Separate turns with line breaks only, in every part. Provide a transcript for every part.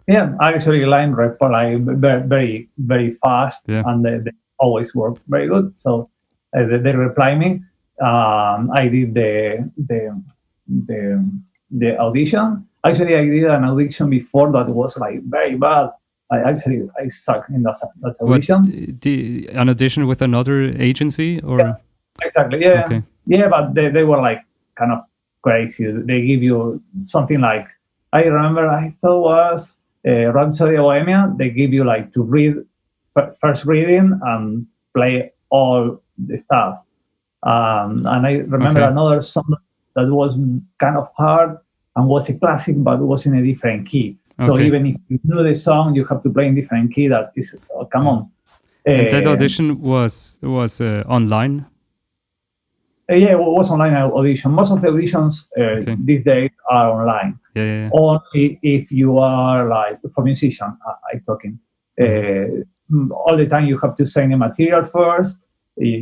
Yeah, actually, line reply very, very fast,
Yeah.
and they always work very good. So they reply me. I did the the audition. Actually, I did an audition before that was like very bad. I suck in that
What
audition.
an audition with another agency or
Exactly. Yeah.
okay.
Yeah, but they were like kind of crazy. They give you something like I remember I thought was Rhapsody of Bohemia. They give you like to read first reading and play all the stuff. And I remember
Okay.
another song that was kind of hard and was a classic, but was in a different key. So
Okay.
even if you know the song, you have to play in different key. That is, come
Yeah.
on.
And that
Uh,
audition was online.
Yeah, it was online audition. Most of the auditions
Okay.
these days are online.
Yeah, yeah, yeah.
Only if you are like for musician, I talking. All the time you have to send the material first.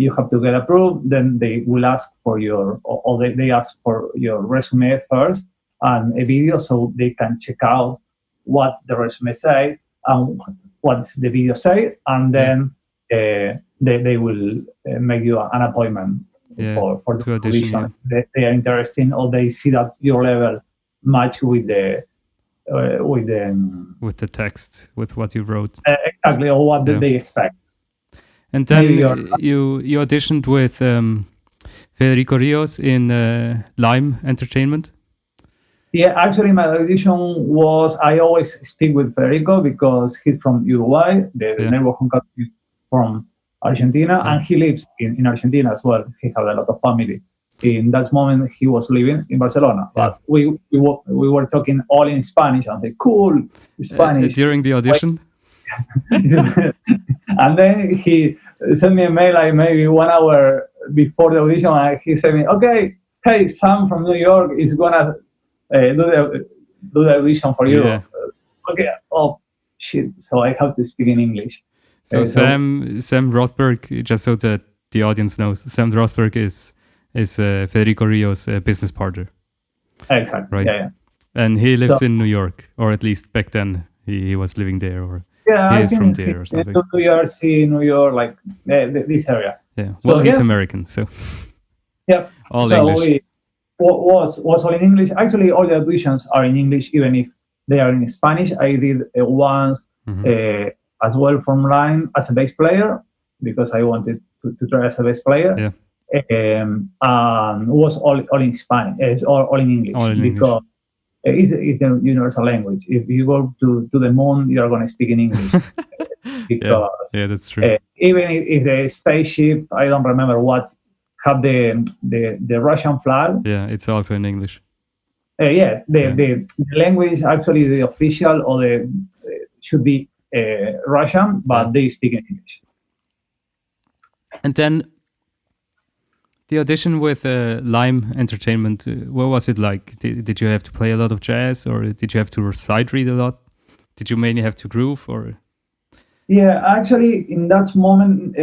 You have to get approved. Then they will ask for your, or they ask for your resume first and a video, so they can check out what the resume say and what the video say, and
Yeah.
then they will make you an appointment
Yeah.
for the
To audition, yeah.
audition. They are interested, or they see that your level match with the with the
With the text, with what you wrote.
exactly or what
Yeah.
they expect.
And
Maybe
then
you're
you auditioned with Federico Rios in Lime Entertainment.
yeah. Actually, my audition was I always speak with Federico because he's from Uruguay, the
Yeah.
neighborhood country from Argentina,
Yeah.
and he lives in Argentina as well. He had a lot of family. In that moment, he was living in Barcelona,
Yeah.
but we were talking all in Spanish. And say, cool Spanish.
During the audition.
And then he sent me a mail like maybe 1 hour before the audition, and he said me, "Okay, hey, Sam from New York is gonna do the audition for you."
Yeah.
Okay, oh shit! So I have to speak in English.
So
So
Sam Rothberg, just so that the audience knows, Sam Rothberg is Federico Rios' business partner,
exactly,
right?
yeah.
And he lives
So
in New York, or at least back then he was living there, or
yeah,
he
I
is from
think
there or
in
something.
New Jersey, New York, like this area.
Yeah.
So
Well, he's
yeah,
American, so
yeah.
all
So
English.
we was all in English. Actually, all the auditions are in English, even if they are in Spanish. I did once as well from Line as a bass player because I wanted to try as a bass player.
Yeah.
And it was all in Spanish. It's all in English
All in English.
because it's a universal language. If you go to the moon, you are going to speak in English because
Yeah, that's true.
even if the spaceship, I don't remember what, have the Russian flag.
Yeah, it's also in English.
The language actually the official or the should be Russian, but they speak in English.
And then the audition with Lime Entertainment, what was it like? Did you have to play a lot of jazz, or did you have to sight read a lot? Did you mainly have to groove, or?
Yeah, actually, in that moment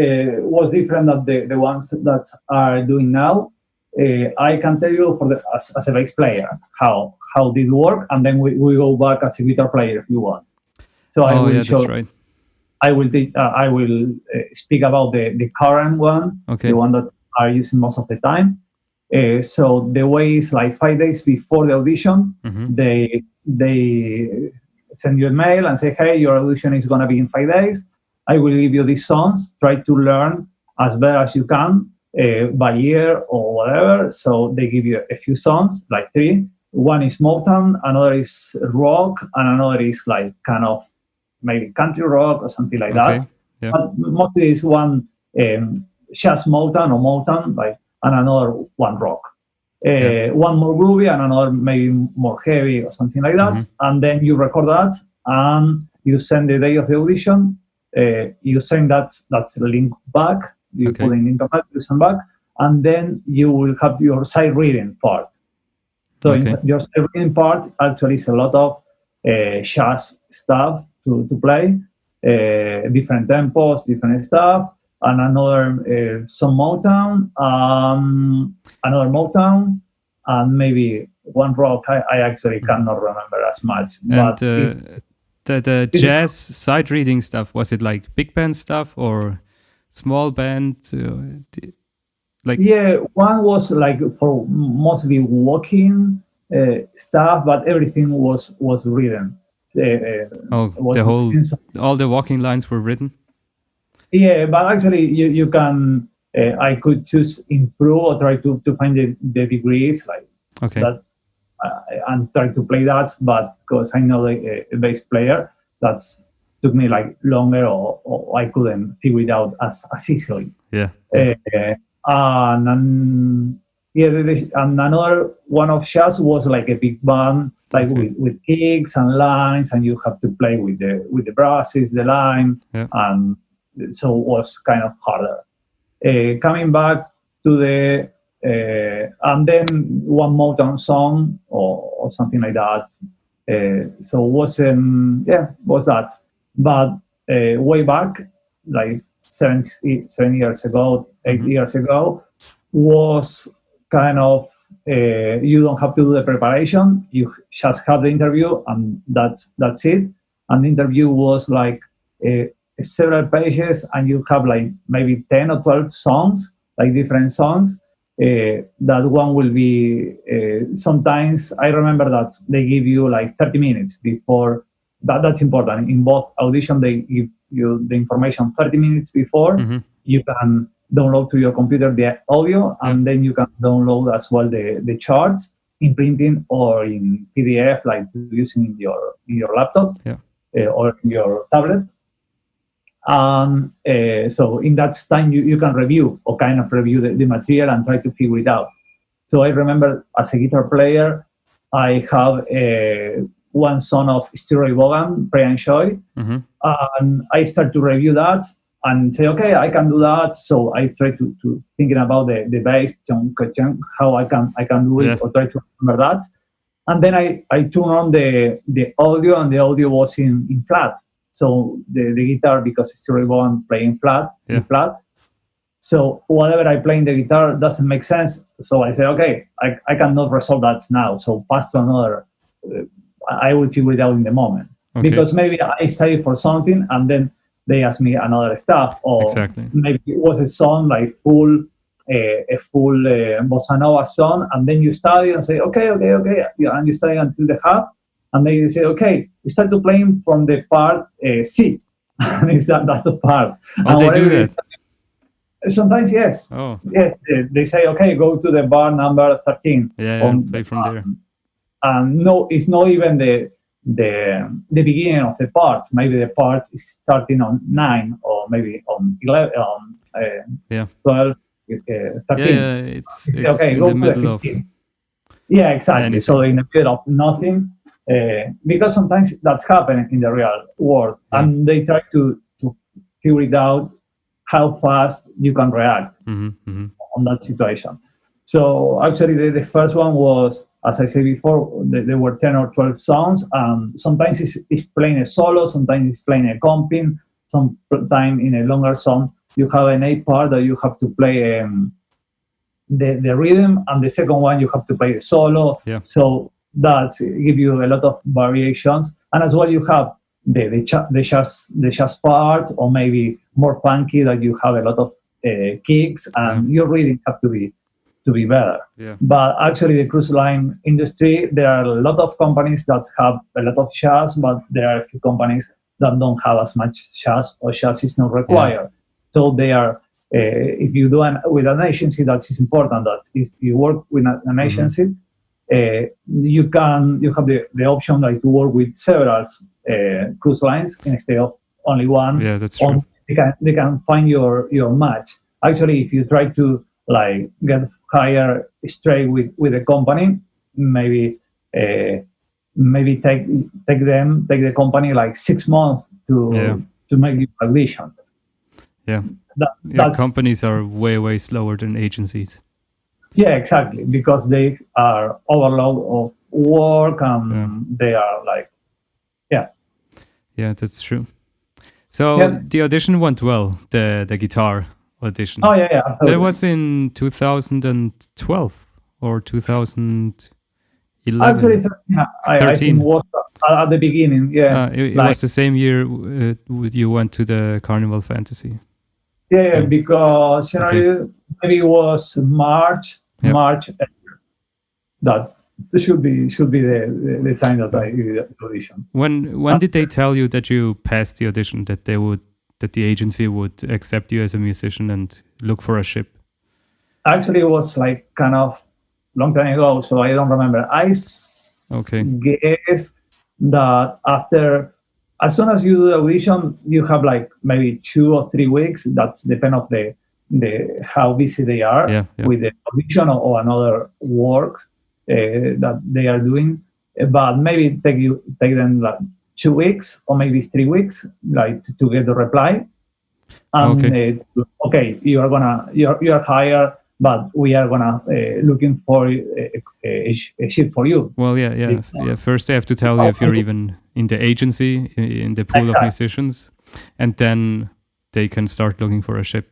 was different than the ones that are doing now. I can tell you as a bass player how did work, and then we go back as a guitar player if you want. So I will show.
That's right.
I will speak about the current one,
Okay.
the one that are using most of the time. So the way is like 5 days before the audition, they send you a mail and say, hey, your audition is going to be in 5 days. I will give you these songs. Try to learn as better as you can by ear or whatever. So they give you a few songs, like 3. One is Motown, another is rock, and another is like kind of maybe country rock or something like that.
Yeah.
But mostly it's one jazz Motown or Motown, like, and another one rock. One more groovy and another maybe more heavy or something like that. And then you record that and you send the day of the audition. You send that link back. You put in internet, you send back, and then you will have your sight reading part. So your sight reading part actually is a lot of jazz stuff to play, different tempos, different stuff, and another some Motown, another Motown, and maybe one rock. I actually cannot remember as much.
And The jazz side reading stuff, was it like big band stuff or small band?
Yeah, one was like for mostly walking stuff, but everything was written.
All the walking lines were written?
Yeah, but actually you can, I could choose improve or try to find the degrees like that and try to play that, but because I know the bass player, that's took me like longer or I couldn't figure it out as easily.
Yeah.
And another one of jazz was like a big band, like with kicks and lines, and you have to play with the brasses, the line, and so it was kind of harder. Coming back to the and then one Motown song or something like that. So it wasn't was that, but way back like 7 years ago, 8 years ago, was kind of you don't have to do the preparation. You just have the interview, and that's it. And the interview was like several pages, and you have like maybe 10 or 12 songs, like different songs. That one will be sometimes I remember that they give you like 30 minutes before. That's important. In both audition, they give you the information 30 minutes before. You can download to your computer the audio, and then you can download as well the charts in printing or in PDF, like using in your laptop or in your tablet. And so in that time, you can review or kind of review the material and try to figure it out. So I remember as a guitar player, I have one song of Steroid Vaughan, Pray and Joy, and I start to review that and say, okay, I can do that. So I try to thinking about the bass, how I can do it, or try to remember that. And then I turn on the audio, and the audio was in flat. So the guitar, because Steroid Vaughan playing in flat. So whatever I play in the guitar doesn't make sense. So I say, okay, I cannot resolve that now. So pass to another. I will figure it out in the moment. Because maybe I study for something and then they ask me another stuff, or maybe it was a song like a full bossa nova song, and then you study and say, okay, and you study until the half, and then you say, okay, you start to playing from the part C, and that's the part.
Oh, they do that.
Sometimes, yes.
Oh.
Yes, they say, okay, go to the bar number 13.
And play from there.
And no, it's not even the beginning of the part. Maybe the part is starting on 9 or maybe on 11, 12, 13.
It's okay, in the middle of.
Yeah, exactly. Anything. So in the middle of nothing, because sometimes that's happening in the real world, and they try to figure it out how fast you can react on that situation. So actually, the first one was, as I said before, there were 10 or 12 songs, and sometimes it's playing a solo, sometimes it's playing a comping, sometimes in a longer song, you have an 8 part that you have to play the rhythm, and the second one you have to play the solo. So that gives you a lot of variations, and as well you have the jazz part, or maybe more funky that you have a lot of kicks, and your rhythm have to be better. But actually the cruise line industry, there are a lot of companies that have a lot of jazz, but there are a few companies that don't have as much jazz, or jazz is not required. So they are, if you do with an agency, that is important, that if you work with an agency, you have the option like to work with several cruise lines instead of only one.
Yeah, that's true.
They can find your match. Actually, if you try to like get hire straight with a company, maybe take the company like 6 months to make the audition.
Companies are way slower than agencies.
Yeah, exactly, because they are overload of work, and they are like,
that's true. So the audition went well, the guitar audition.
Oh yeah.
That was in 2012 or 2000. 11.
Actually, I
13.
think was at the beginning. Yeah,
It
like,
was the same year you went to the Carnival Fantasy.
yeah,
Okay.
because maybe it was March.
Yep.
March. That should be the time that I did the audition.
When did they tell you that you passed the audition? That the agency would accept you as a musician and look for a ship?
Actually, it was like kind of long time ago, so I don't remember.
Okay.
Guess that after, as soon as you do the audition, you have like maybe 2 or 3 weeks. That's depend of the how busy they are with the audition or another works that they are doing. But maybe take them like 2 weeks or maybe 3 weeks, like to get the reply. And okay, you're hired, but we are gonna looking for a ship for you.
Well, yeah. First, they have to tell you if you're even in the agency, in the pool of musicians, and then they can start looking for a ship.